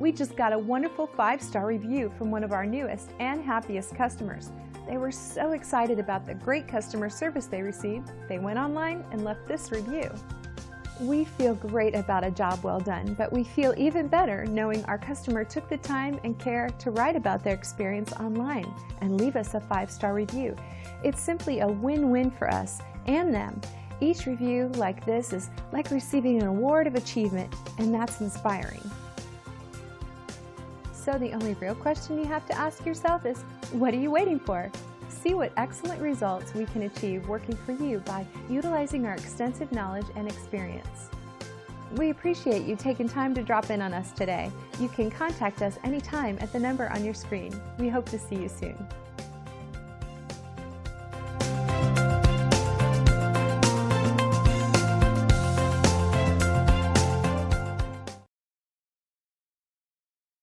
We just got a wonderful 5-star review from one of our newest and happiest customers. They were so excited about the great customer service they received, they went online and left this review. We feel great about a job well done, but we feel even better knowing our customer took the time and care to write about their experience online and leave us a 5-star review. It's simply a win-win for us and them. Each review like this is like receiving an award of achievement, and that's inspiring. So the only real question you have to ask yourself is, what are you waiting for? See what excellent results we can achieve working for you by utilizing our extensive knowledge and experience. We appreciate you taking time to drop in on us today. You can contact us anytime at the number on your screen. We hope to see you soon.